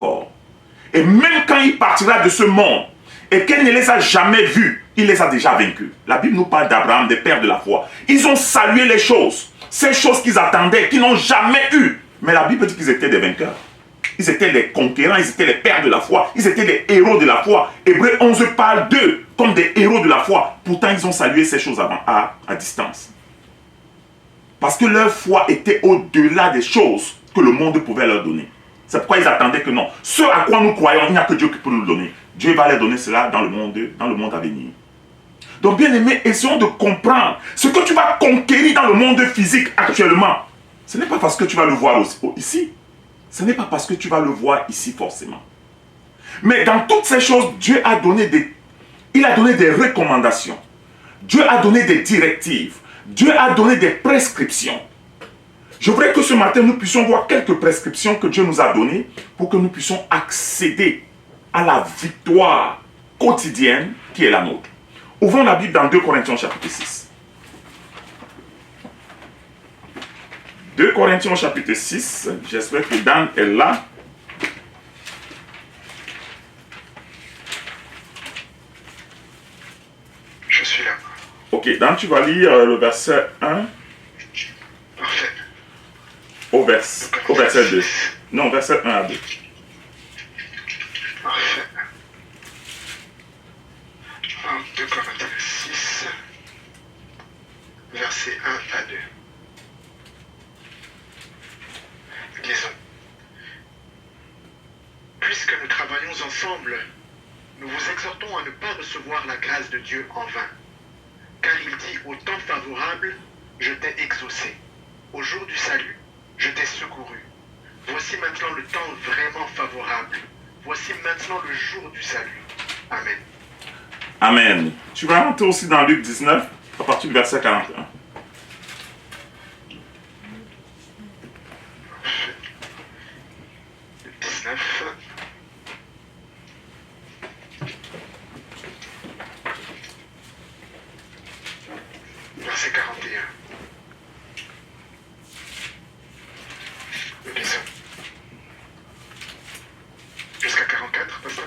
corps. Et même quand il partira de ce monde, et qu'elle ne les a jamais vus, il les a déjà vaincus. La Bible nous parle d'Abraham, des pères de la foi. Ils ont salué les choses, ces choses qu'ils attendaient, qu'ils n'ont jamais eues. Mais la Bible dit qu'ils étaient des vainqueurs. Ils étaient les conquérants, ils étaient les pères de la foi, ils étaient les héros de la foi. Hébreux 11 parle d'eux comme des héros de la foi. Pourtant, ils ont salué ces choses avant, à distance. Parce que leur foi était au-delà des choses que le monde pouvait leur donner. C'est pourquoi ils attendaient que non. Ce à quoi nous croyons, il n'y a que Dieu qui peut nous le donner. Dieu va leur donner cela dans le monde à venir. Donc, bien aimé, essayons de comprendre ce que tu vas conquérir dans le monde physique actuellement. Ce n'est pas parce que tu vas le voir ici. Ce n'est pas parce que tu vas le voir ici forcément. Mais dans toutes ces choses, Dieu a donné des recommandations. Dieu a donné des directives. Dieu a donné des prescriptions. Je voudrais que ce matin, nous puissions voir quelques prescriptions que Dieu nous a données pour que nous puissions accéder à la victoire quotidienne qui est la nôtre. Ouvrons la Bible dans 2 Corinthiens chapitre 6. 2 Corinthiens chapitre 6, j'espère que Dan est là. Je suis là. Ok, Dan, tu vas lire le verset 1 Parfait. au verset 2. Non, verset 1 à 2. Parfait. 2 Corinthiens 6, versets 1 à 2. Lisons. Puisque nous travaillons ensemble, nous vous exhortons à ne pas recevoir la grâce de Dieu en vain. Car il dit au temps favorable, je t'ai exaucé. Au jour du salut, je t'ai secouru. Voici maintenant le temps vraiment favorable. Voici maintenant le jour du salut. Amen. Amen. Tu vas rentrer aussi dans Luc 19, à partir du verset 41. Le 19. Verset 41. Nous lisons. Jusqu'à 44, pas ça?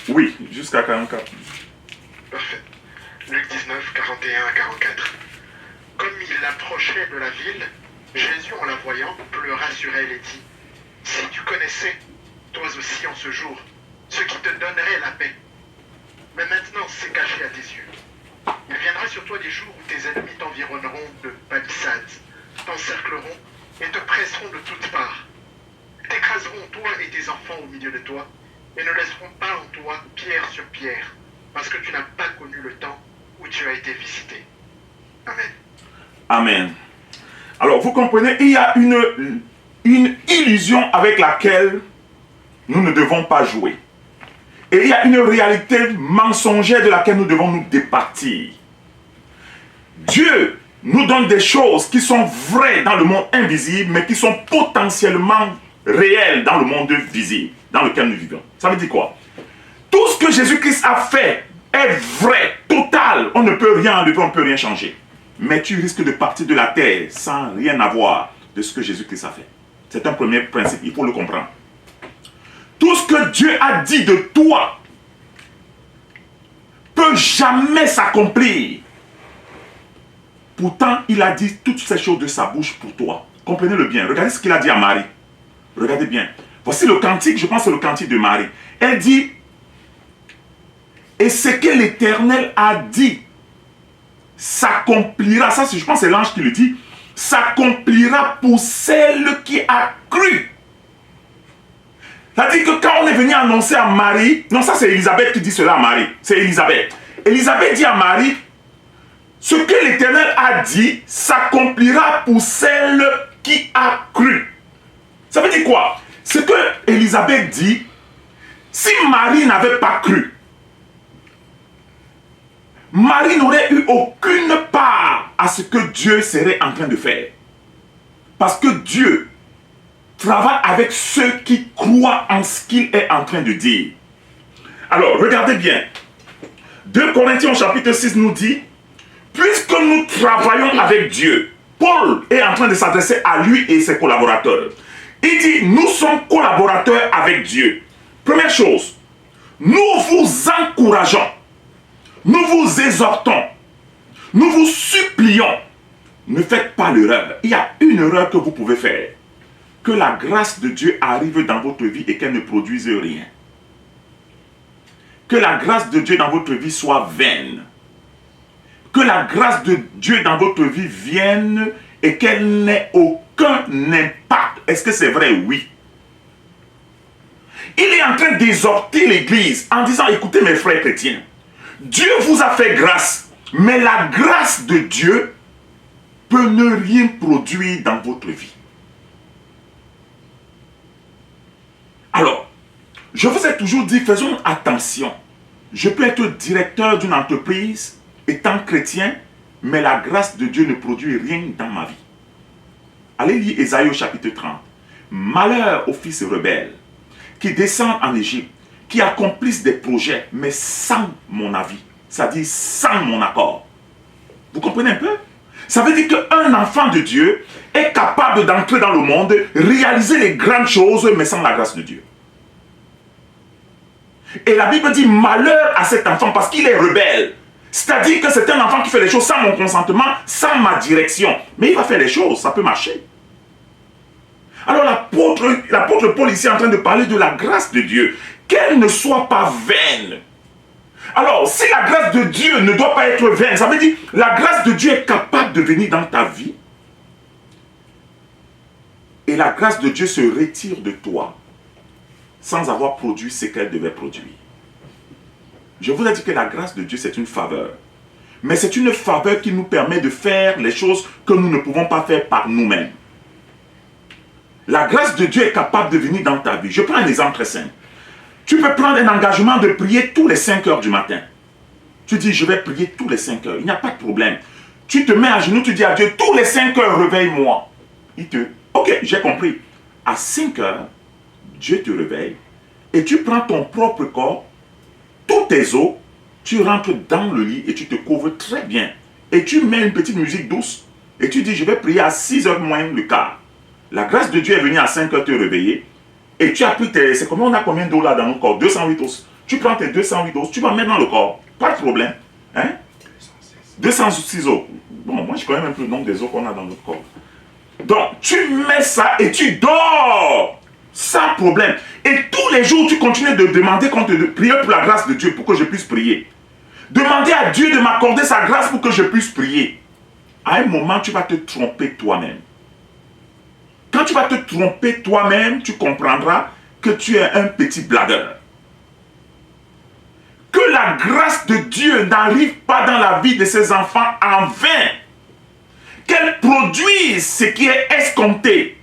Oui, jusqu'à 44. Parfait. Luc 19, 41 à 44. Comme il approchait de la ville, Jésus, en la voyant, pleura sur elle et dit, « Si tu connaissais, toi aussi en ce jour, ce qui te donnerait la paix. Mais maintenant, c'est caché à tes yeux. Il viendra sur toi des jours où tes ennemis t'environneront de palissades, t'encercleront et te presseront de toutes parts. T'écraseront, toi et tes enfants, au milieu de toi, et ne laisseront pas en toi pierre sur pierre, parce que tu n'as pas connu le temps où tu as été visité. » Amen. Amen. Alors, vous comprenez, il y a une illusion avec laquelle nous ne devons pas jouer. Et il y a une réalité mensongère de laquelle nous devons nous départir. Dieu nous donne des choses qui sont vraies dans le monde invisible, mais qui sont potentiellement réelles dans le monde visible, dans lequel nous vivons. Ça veut dire quoi? Tout ce que Jésus-Christ a fait est vrai, total. On ne peut rien enlever, on ne peut rien changer. Mais tu risques de partir de la terre sans rien avoir de ce que Jésus-Christ a fait. C'est un premier principe, il faut le comprendre. Tout ce que Dieu a dit de toi peut jamais s'accomplir. Pourtant, il a dit toutes ces choses de sa bouche pour toi. Comprenez-le bien. Regardez ce qu'il a dit à Marie. Regardez bien. Voici le cantique, je pense que c'est le cantique de Marie. Elle dit, et ce que l'Éternel a dit s'accomplira. Ça, je pense que c'est l'ange qui le dit. S'accomplira pour celle qui a cru. C'est-à-dire que quand on est venu annoncer à Marie, non, ça c'est Élisabeth qui dit cela à Marie, c'est Élisabeth. Élisabeth dit à Marie, ce que l'Éternel a dit s'accomplira pour celle qui a cru. Ça veut dire quoi? Ce que Élisabeth dit, si Marie n'avait pas cru, Marie n'aurait eu aucune part à ce que Dieu serait en train de faire. Parce que Dieu travaille avec ceux qui croient en ce qu'il est en train de dire. Alors, regardez bien. 2 Corinthiens chapitre 6 nous dit, puisque nous travaillons avec Dieu, Paul est en train de s'adresser à lui et ses collaborateurs. Il dit, nous sommes collaborateurs avec Dieu. Première chose, nous vous encourageons, nous vous exhortons, nous vous supplions. Ne faites pas l'erreur. Il y a une erreur que vous pouvez faire. Que la grâce de Dieu arrive dans votre vie et qu'elle ne produise rien. Que la grâce de Dieu dans votre vie soit vaine. Que la grâce de Dieu dans votre vie vienne et qu'elle n'ait aucun impact. Est-ce que c'est vrai? Oui. Il est en train d'exhorter l'Église en disant, écoutez mes frères chrétiens, Dieu vous a fait grâce, mais la grâce de Dieu peut ne rien produire dans votre vie. Alors, je vous ai toujours dit, faisons attention. Je peux être directeur d'une entreprise, étant chrétien, mais la grâce de Dieu ne produit rien dans ma vie. Allez lire Ésaïe au chapitre 30. Malheur aux fils rebelles qui descendent en Égypte, qui accomplissent des projets, mais sans mon avis, c'est-à-dire sans mon accord. Vous comprenez un peu? Ça veut dire qu'un enfant de Dieu est capable d'entrer dans le monde, réaliser les grandes choses, mais sans la grâce de Dieu. Et la Bible dit malheur à cet enfant parce qu'il est rebelle. C'est-à-dire que c'est un enfant qui fait les choses sans mon consentement, sans ma direction. Mais il va faire les choses, ça peut marcher. Alors l'apôtre Paul ici est en train de parler de la grâce de Dieu. Qu'elle ne soit pas vaine. Alors, si la grâce de Dieu ne doit pas être vaine, ça veut dire la grâce de Dieu est capable de venir dans ta vie. Et la grâce de Dieu se retire de toi sans avoir produit ce qu'elle devait produire. Je vous ai dit que la grâce de Dieu, c'est une faveur. Mais c'est une faveur qui nous permet de faire les choses que nous ne pouvons pas faire par nous-mêmes. La grâce de Dieu est capable de venir dans ta vie. Je prends un exemple très simple. Tu peux prendre un engagement de prier tous les 5 heures du matin. Tu dis, je vais prier tous les 5 heures. Il n'y a pas de problème. Tu te mets à genoux, tu dis à Dieu, tous les 5 heures, réveille-moi. Ok, j'ai compris. À 5 heures, Dieu te réveille et tu prends ton propre corps, tous tes os, tu rentres dans le lit et tu te couvres très bien. Et tu mets une petite musique douce et tu dis, je vais prier à 6 heures moins le quart. La grâce de Dieu est venue à 5 heures te réveiller. Et tu as pris tes... C'est combien, on a combien d'eau là dans notre corps? 208 os. Tu prends tes 208 os, tu vas mettre dans le corps. Pas de problème. Hein? 206 os. Bon, moi je connais même plus le nombre des os qu'on a dans notre corps. Donc, tu mets ça et tu dors. Sans problème. Et tous les jours, tu continues de demander qu'on te prie pour la grâce de Dieu pour que je puisse prier. Demander à Dieu de m'accorder sa grâce pour que je puisse prier. À un moment, tu vas te tromper toi-même. Quand tu vas te tromper toi-même, tu comprendras que tu es un petit blagueur. Que la grâce de Dieu n'arrive pas dans la vie de ses enfants en vain. Qu'elle produise ce qui est escompté.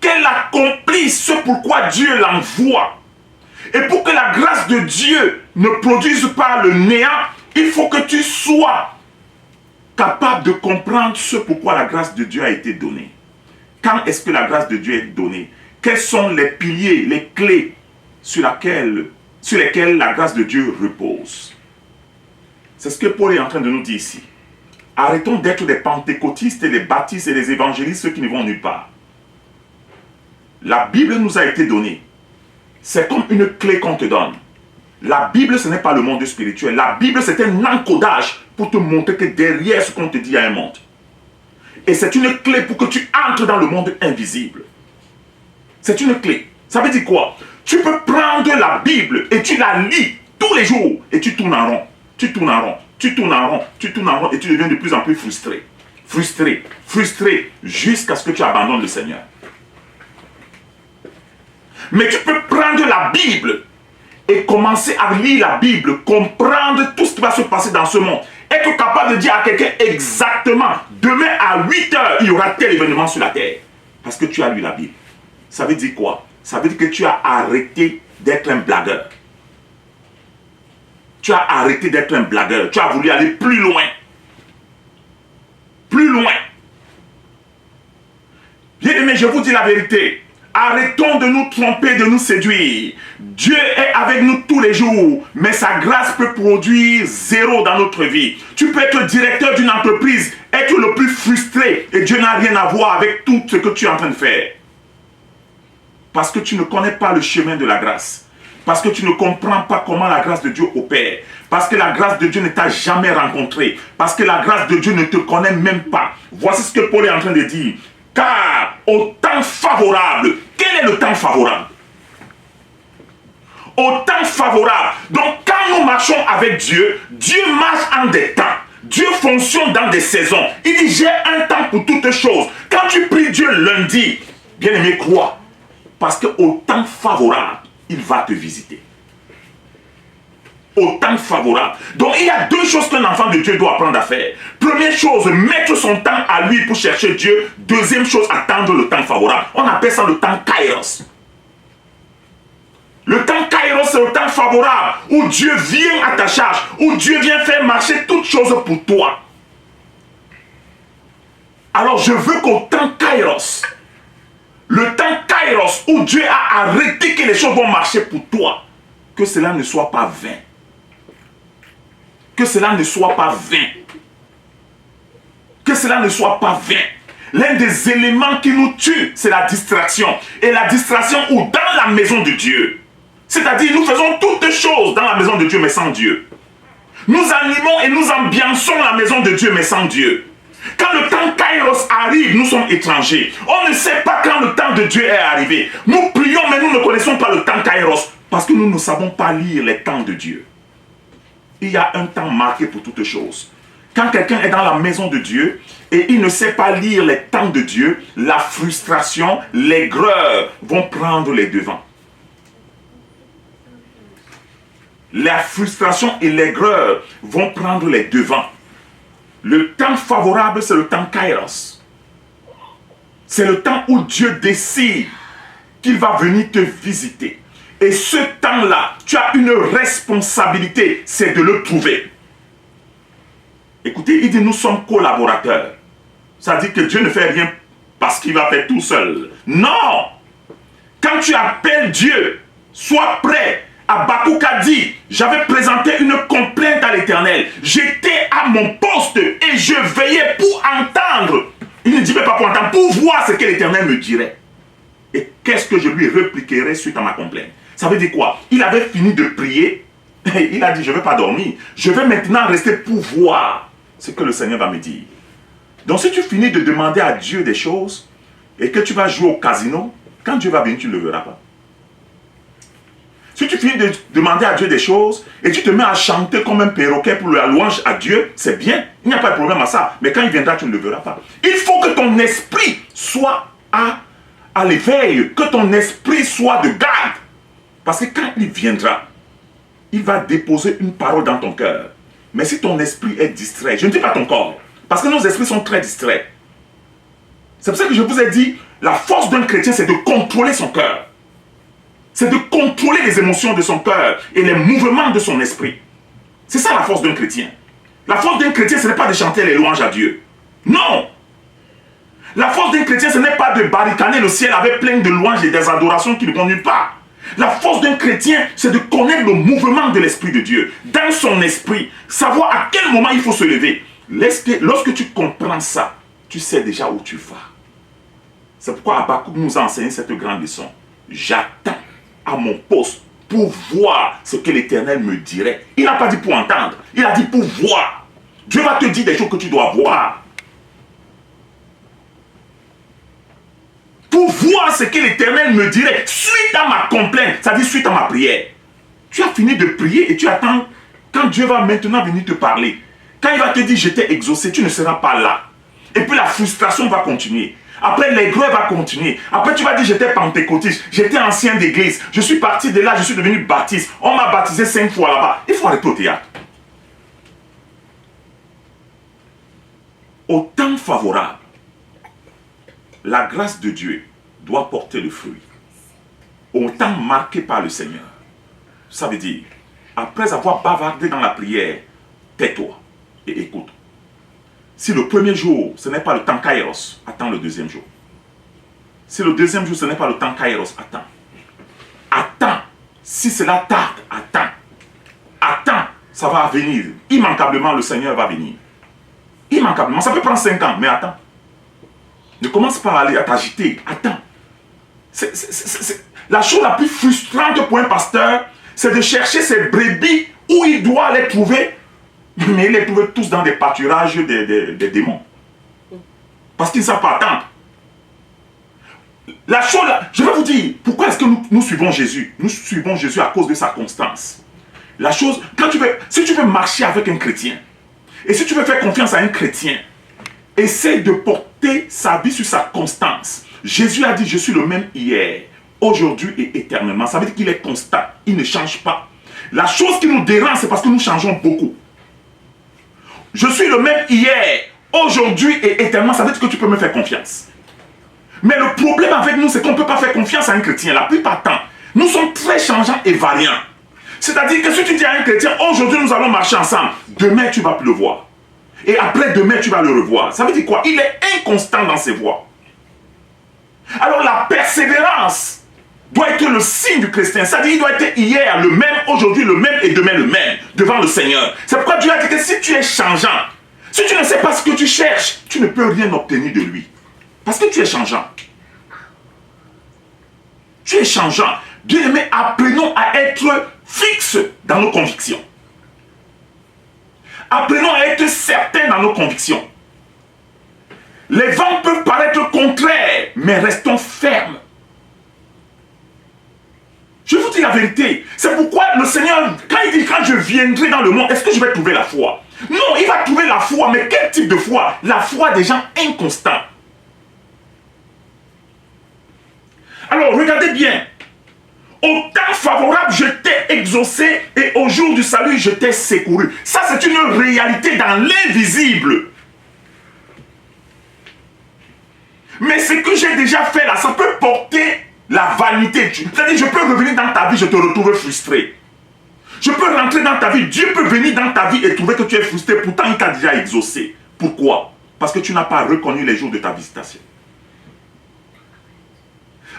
Qu'elle accomplisse ce pourquoi Dieu l'envoie. Et pour que la grâce de Dieu ne produise pas le néant, il faut que tu sois capable de comprendre ce pourquoi la grâce de Dieu a été donnée. Quand est-ce que la grâce de Dieu est donnée? Quels sont les piliers, les clés sur lesquelles la grâce de Dieu repose? C'est ce que Paul est en train de nous dire ici. Arrêtons d'être des pentecôtistes et des baptistes et des évangélistes, ceux qui ne vont nulle part. La Bible nous a été donnée. C'est comme une clé qu'on te donne. La Bible, ce n'est pas le monde spirituel. La Bible, c'est un encodage pour te montrer que derrière ce qu'on te dit, il y a un monde. Et c'est une clé pour que tu entres dans le monde invisible. C'est une clé. Ça veut dire quoi? Tu peux prendre la Bible et tu la lis tous les jours et tu tournes en rond. Tu tournes en rond. Tu tournes en rond. Tu tournes en rond et tu deviens de plus en plus frustré. Frustré. Frustré jusqu'à ce que tu abandonnes le Seigneur. Mais tu peux prendre la Bible et commencer à lire la Bible, comprendre tout ce qui va se passer dans ce monde. Être capable de dire à quelqu'un exactement, demain à 8 heures, il y aura tel événement sur la terre. Parce que tu as lu la Bible. Ça veut dire quoi? Ça veut dire que tu as arrêté d'être un blagueur. Tu as arrêté d'être un blagueur. Tu as voulu aller plus loin. Plus loin. Bien aimé, je vous dis la vérité. Arrêtons de nous tromper, de nous séduire. Dieu est avec nous tous les jours, mais sa grâce peut produire 0 dans notre vie. Tu peux être directeur d'une entreprise, être le plus frustré, et Dieu n'a rien à voir avec tout ce que tu es en train de faire. Parce que tu ne connais pas le chemin de la grâce. Parce que tu ne comprends pas comment la grâce de Dieu opère. Parce que la grâce de Dieu ne t'a jamais rencontré. Parce que la grâce de Dieu ne te connaît même pas. Voici ce que Paul est en train de dire. Car au temps favorable, quel est le temps favorable? Au temps favorable. Donc quand nous marchons avec Dieu, Dieu marche en des temps. Dieu fonctionne dans des saisons. Il dit j'ai un temps pour toutes choses. Quand tu pries Dieu lundi, bien aimé, crois. Parce qu'au temps favorable, il va te visiter. Au temps favorable. Donc il y a deux choses qu'un enfant de Dieu doit apprendre à faire. Première chose, mettre son temps à lui pour chercher Dieu. Deuxième chose, attendre le temps favorable. On appelle ça le temps kairos. Le temps kairos, c'est le temps favorable où Dieu vient à ta charge, où Dieu vient faire marcher toutes choses pour toi. Alors je veux qu'au temps kairos, le temps kairos où Dieu a arrêté que les choses vont marcher pour toi, que cela ne soit pas vain. Que cela ne soit pas vain. Que cela ne soit pas vain. L'un des éléments qui nous tue, c'est la distraction. Et la distraction ou dans la maison de Dieu. C'est-à-dire, nous faisons toutes choses dans la maison de Dieu, mais sans Dieu. Nous animons et nous ambiançons la maison de Dieu, mais sans Dieu. Quand le temps kairos arrive, nous sommes étrangers. On ne sait pas quand le temps de Dieu est arrivé. Nous prions, mais nous ne connaissons pas le temps kairos. Parce que nous ne savons pas lire les temps de Dieu. Il y a un temps marqué pour toutes choses. Quand quelqu'un est dans la maison de Dieu et il ne sait pas lire les temps de Dieu, la frustration, l'aigreur vont prendre les devants. La frustration et l'aigreur vont prendre les devants. Le temps favorable, c'est le temps kairos. C'est le temps où Dieu décide qu'il va venir te visiter. Et ce temps-là, tu as une responsabilité, c'est de le trouver. Écoutez, il dit nous sommes collaborateurs. Ça dit que Dieu ne fait rien parce qu'il va faire tout seul. Non! Quand tu appelles Dieu, sois prêt. Habakkuk a dit, j'avais présenté une complainte à l'Éternel. J'étais à mon poste et je veillais pour entendre. Il ne dit pas pour entendre, pour voir ce que l'Éternel me dirait. Et qu'est-ce que je lui répliquerai suite à ma complainte? Ça veut dire quoi? Il avait fini de prier. Et il a dit, je ne vais pas dormir. Je vais maintenant rester pour voir ce que le Seigneur va me dire. Donc si tu finis de demander à Dieu des choses et que tu vas jouer au casino, quand Dieu va venir, tu ne le verras pas. Si tu finis de demander à Dieu des choses et tu te mets à chanter comme un perroquet pour la louange à Dieu, c'est bien. Il n'y a pas de problème à ça. Mais quand il viendra, tu ne le verras pas. Il faut que ton esprit soit à l'éveil, que ton esprit soit de garde. Parce que quand il viendra, il va déposer une parole dans ton cœur. Mais si ton esprit est distrait, je ne dis pas ton corps, parce que nos esprits sont très distraits. C'est pour ça que je vous ai dit, la force d'un chrétien, c'est de contrôler son cœur. C'est de contrôler les émotions de son cœur et les mouvements de son esprit. C'est ça la force d'un chrétien. La force d'un chrétien, ce n'est pas de chanter les louanges à Dieu. Non! La force d'un chrétien, ce n'est pas de barricader le ciel avec plein de louanges et des adorations qui ne vont nulle part. La force d'un chrétien, c'est de connaître le mouvement de l'Esprit de Dieu. Dans son esprit, savoir à quel moment il faut se lever. Lorsque tu comprends ça, tu sais déjà où tu vas. C'est pourquoi Habakkuk nous a enseigné cette grande leçon. J'attends à mon poste pour voir ce que l'Éternel me dirait. Il n'a pas dit pour entendre, il a dit pour voir. Dieu va te dire des choses que tu dois voir. Pour voir ce que l'Éternel me dirait suite à ma complainte, c'est-à-dire suite à ma prière. Tu as fini de prier et tu attends quand Dieu va maintenant venir te parler. Quand il va te dire je t'ai exaucé, tu ne seras pas là. Et puis la frustration va continuer. Après, l'aigreur va continuer. Après, tu vas dire, j'étais pentecôtiste, j'étais ancien d'église, je suis parti de là, je suis devenu baptiste. On m'a baptisé 5 fois là-bas. Il faut arrêter au théâtre. Au temps favorable, la grâce de Dieu doit porter le fruit. Au temps marqué par le Seigneur. Ça veut dire, après avoir bavardé dans la prière, tais-toi et écoute. Si le premier jour, ce n'est pas le temps kairos, attends le deuxième jour. Si le deuxième jour, ce n'est pas le temps kairos, attends. Attends. Si cela tarde, attends. Attends, ça va venir. Immanquablement, le Seigneur va venir. Immanquablement. Ça peut prendre 5 ans, mais attends. Ne commence pas à aller à t'agiter. Attends. La chose la plus frustrante pour un pasteur, c'est de chercher ses brebis où il doit les trouver, mais il les trouve tous dans des pâturages des démons. Parce qu'ils ne savent pas attendre. La chose, je vais vous dire, pourquoi est-ce que nous suivons Jésus? Nous suivons Jésus à cause de sa constance. La chose, si tu veux marcher avec un chrétien, et si tu veux faire confiance à un chrétien, essaie de porter sa vie sur sa constance. Jésus a dit, je suis le même hier, aujourd'hui et éternellement. Ça veut dire qu'il est constant, il ne change pas. La chose qui nous dérange, c'est parce que nous changeons beaucoup. Je suis le même hier, aujourd'hui et éternellement. Ça veut dire que tu peux me faire confiance. Mais le problème avec nous, c'est qu'on ne peut pas faire confiance à un chrétien. La plupart du temps, nous sommes très changeants et variants. C'est-à-dire que si tu dis à un chrétien, aujourd'hui nous allons marcher ensemble, demain tu vas plus le voir. Et après demain tu vas le revoir. Ça veut dire quoi? Il est inconstant dans ses voies. Alors la persévérance doit être le signe du chrétien. C'est-à-dire qu'il doit être hier le même, aujourd'hui le même et demain le même devant le Seigneur. C'est pourquoi Dieu a dit que si tu es changeant, si tu ne sais pas ce que tu cherches, tu ne peux rien obtenir de lui. Parce que tu es changeant. Tu es changeant. Bien-aimés, apprenons à être fixes dans nos convictions. Apprenons à être certains dans nos convictions. Les vents peuvent paraître contraires, mais restons fermes. Je vous dis la vérité. C'est pourquoi le Seigneur, quand il dit, quand je viendrai dans le monde, est-ce que je vais trouver la foi? Non, il va trouver la foi, mais quel type de foi? La foi des gens inconstants. Alors, regardez bien. Au temps favorable, je t'ai exaucé et au jour du salut, je t'ai secouru. Ça, c'est une réalité dans l'invisible. Mais ce que j'ai déjà fait là, ça peut porter la vanité. C'est-à-dire, je peux revenir dans ta vie, je te retrouve frustré. Je peux rentrer dans ta vie, Dieu peut venir dans ta vie et trouver que tu es frustré. Pourtant, il t'a déjà exaucé. Pourquoi? Parce que tu n'as pas reconnu les jours de ta visitation.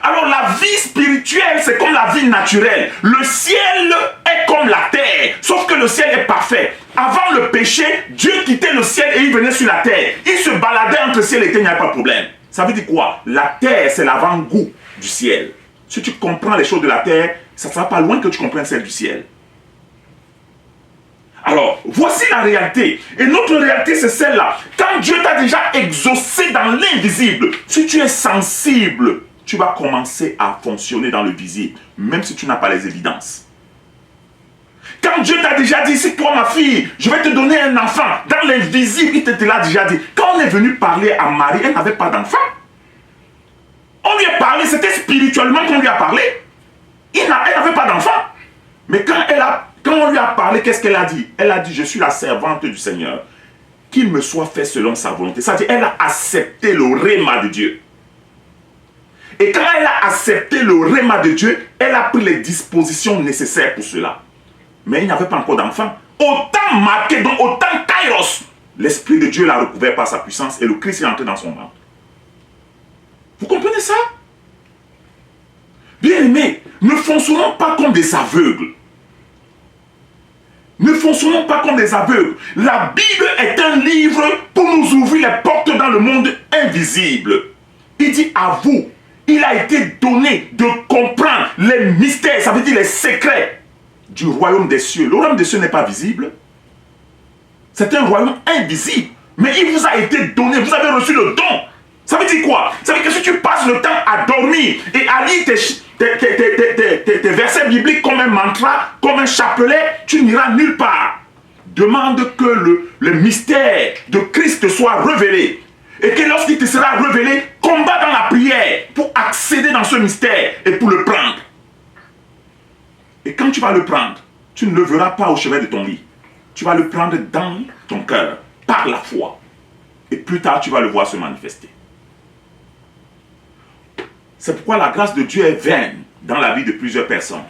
Alors la vie spirituelle, c'est comme la vie naturelle. Le ciel est comme la terre, sauf que le ciel est parfait. Avant le péché, Dieu quittait le ciel et il venait sur la terre. Il se baladait entre le ciel et la terre, il n'y avait pas de problème. Ça veut dire quoi? La terre, c'est l'avant-goût du ciel. Si tu comprends les choses de la terre, ça ne sera pas loin que tu comprennes celle du ciel. Alors, voici la réalité. Et notre réalité, c'est celle-là. Quand Dieu t'a déjà exaucé dans l'invisible, si tu es sensible, tu vas commencer à fonctionner dans le visible, même si tu n'as pas les évidences. Quand Dieu t'a déjà dit, c'est toi ma fille, je vais te donner un enfant, dans l'invisible, il te l'a déjà dit. Quand on est venu parler à Marie, elle n'avait pas d'enfant. On lui a parlé, c'était spirituellement qu'on lui a parlé. Elle n'avait pas d'enfant. Mais quand on lui a parlé, qu'est-ce qu'elle a dit? Elle a dit, je suis la servante du Seigneur. Qu'il me soit fait selon sa volonté. C'est-à-dire, elle a accepté le réma de Dieu. Et quand elle a accepté le réma de Dieu, elle a pris les dispositions nécessaires pour cela. Mais il n'y avait pas encore d'enfant. Autant marqué, donc autant kairos, l'Esprit de Dieu l'a recouvert par sa puissance et le Christ est entré dans son ventre. Vous comprenez ça? Bien-aimés, ne fonctionnons pas comme des aveugles. Ne fonctionnons pas comme des aveugles. La Bible est un livre pour nous ouvrir les portes dans le monde invisible. Il dit à vous, il a été donné de comprendre les mystères, ça veut dire les secrets du royaume des cieux. Le royaume des cieux n'est pas visible. C'est un royaume invisible. Mais il vous a été donné, vous avez reçu le don. Ça veut dire quoi? Ça veut dire que si tu passes le temps à dormir et à lire tes versets bibliques comme un mantra, comme un chapelet, tu n'iras nulle part. Demande que le mystère de Christ te soit révélé. Et que lorsqu'il te sera révélé, combat dans la prière pour accéder dans ce mystère et pour le prendre. Et quand tu vas le prendre, tu ne le verras pas au chevet de ton lit. Tu vas le prendre dans ton cœur, par la foi. Et plus tard, tu vas le voir se manifester. C'est pourquoi la grâce de Dieu est vaine dans la vie de plusieurs personnes.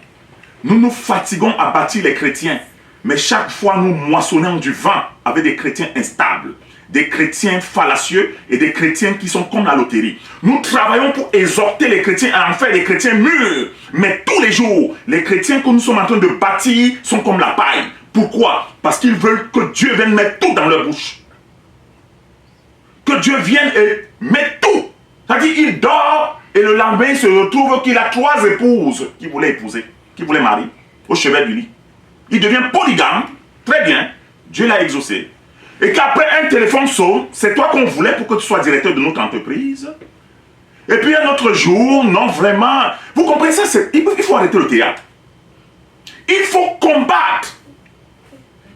Nous nous fatiguons à bâtir les chrétiens, mais chaque fois nous moissonnons du vent avec des chrétiens instables, des chrétiens fallacieux et des chrétiens qui sont comme la loterie. Nous travaillons pour exhorter les chrétiens à en faire des chrétiens mûrs, mais tous les jours, les chrétiens que nous sommes en train de bâtir sont comme la paille. Pourquoi? Parce qu'ils veulent que Dieu vienne mettre tout dans leur bouche. Que Dieu vienne et mette tout. C'est-à-dire, il dort Et le lendemain, il se retrouve qu'il a 3 épouses qu'il voulait épouser, qu'il voulait marier, au chevet du lit. Il devient polygame, très bien, Dieu l'a exaucé. Et qu'après un téléphone sonne, c'est toi qu'on voulait pour que tu sois directeur de notre entreprise. Et puis un autre jour, non vraiment, vous comprenez ça, il faut arrêter le théâtre. Il faut combattre.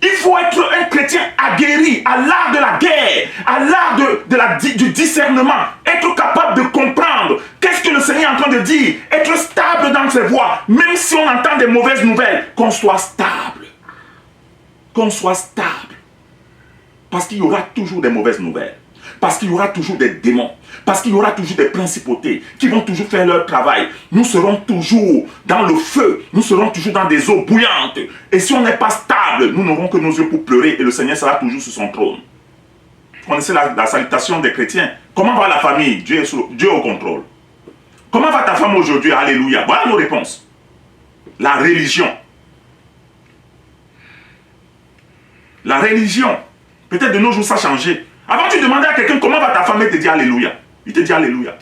Il faut être un chrétien aguerri à l'art de la guerre, à l'art du discernement, être capable de comprendre qu'est-ce que le Seigneur est en train de dire, être stable dans ses voies, même si on entend des mauvaises nouvelles, qu'on soit stable. Qu'on soit stable. Parce qu'il y aura toujours des mauvaises nouvelles. Parce qu'il y aura toujours des démons. Parce qu'il y aura toujours des principautés qui vont toujours faire leur travail. Nous serons toujours dans le feu. Nous serons toujours dans des eaux bouillantes. Et si on n'est pas stable, nous n'aurons que nos yeux pour pleurer et le Seigneur sera toujours sur son trône. Vous connaissez la salutation des chrétiens. Comment va la famille? Dieu est au contrôle. Comment va ta femme aujourd'hui? Alléluia. Voilà nos réponses. La religion. La religion. Peut-être de nos jours ça a changé. Avant tu demandais à quelqu'un comment va ta femme, il te dit Alléluia. Il te dit Alléluia.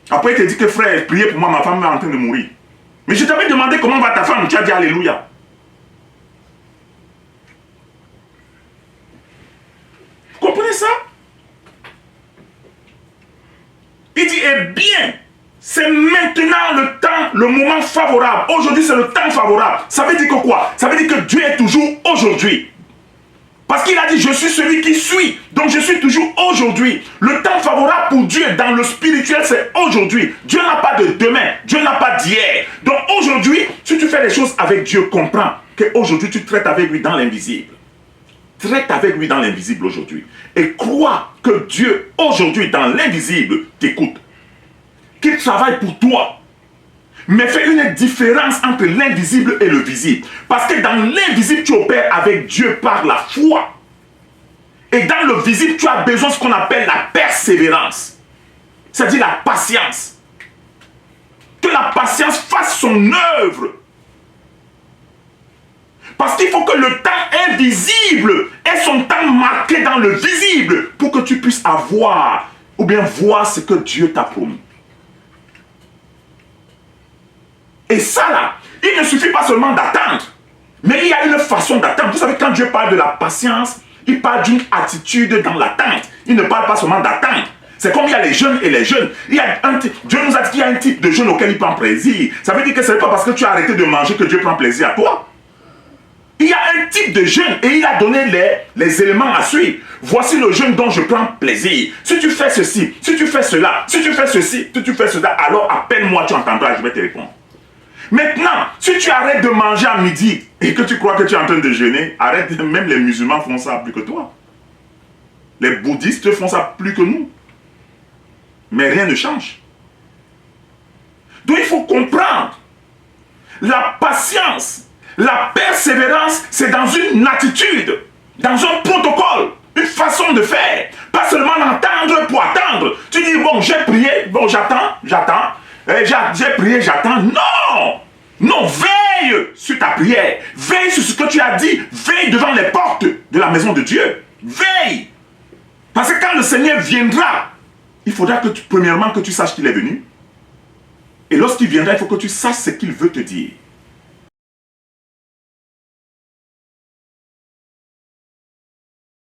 Après il te dit que frère, priez pour moi, ma femme est en train de mourir. Mais je t'avais demandé comment va ta femme, tu as dit Alléluia. Vous comprenez ça? Il dit, eh bien, c'est maintenant le temps, le moment favorable. Aujourd'hui c'est le temps favorable. Ça veut dire que quoi? Ça veut dire que Dieu est toujours aujourd'hui. Parce qu'il a dit, je suis celui qui suis. Donc je suis toujours aujourd'hui. Le temps favorable pour Dieu dans le spirituel, c'est aujourd'hui. Dieu n'a pas de demain. Dieu n'a pas d'hier. Donc aujourd'hui, si tu fais les choses avec Dieu, comprends qu'aujourd'hui, tu traites avec lui dans l'invisible. Traite avec lui dans l'invisible aujourd'hui. Et crois que Dieu, aujourd'hui, dans l'invisible, t'écoute. Qu'il travaille pour toi. Mais fais une différence entre l'invisible et le visible. Parce que dans l'invisible, tu opères avec Dieu par la foi. Et dans le visible, tu as besoin de ce qu'on appelle la persévérance. C'est-à-dire la patience. Que la patience fasse son œuvre. Parce qu'il faut que le temps invisible ait son temps marqué dans le visible pour que tu puisses avoir ou bien voir ce que Dieu t'a promis. Et ça là, il ne suffit pas seulement d'attendre, mais il y a une façon d'attendre. Vous savez, quand Dieu parle de la patience, il parle d'une attitude dans l'attente. Il ne parle pas seulement d'attendre. C'est comme il y a les jeunes et les jeunes. Dieu nous a dit qu'il y a un type de jeûne auquel il prend plaisir. Ça veut dire que ce n'est pas parce que tu as arrêté de manger que Dieu prend plaisir à toi. Il y a un type de jeûne et il a donné les éléments à suivre. Voici le jeûne dont je prends plaisir. Si tu fais ceci, si tu fais cela, si tu fais ceci, si tu fais cela, alors appelle-moi, tu entendras, je vais te répondre. Maintenant, si tu arrêtes de manger à midi et que tu crois que tu es en train de jeûner, arrête, même les musulmans font ça plus que toi. Les bouddhistes font ça plus que nous. Mais rien ne change. Donc il faut comprendre. La patience, la persévérance, c'est dans une attitude, dans un protocole, une façon de faire. Pas seulement entendre pour attendre. Tu dis, bon, j'ai prié, bon, j'attends. J'ai prié, j'attends. Non! Non, veille sur ta prière. Veille sur ce que tu as dit. Veille devant les portes de la maison de Dieu. Veille. Parce que quand le Seigneur viendra, il faudra que premièrement que tu saches qu'il est venu. Et lorsqu'il viendra, il faut que tu saches ce qu'il veut te dire.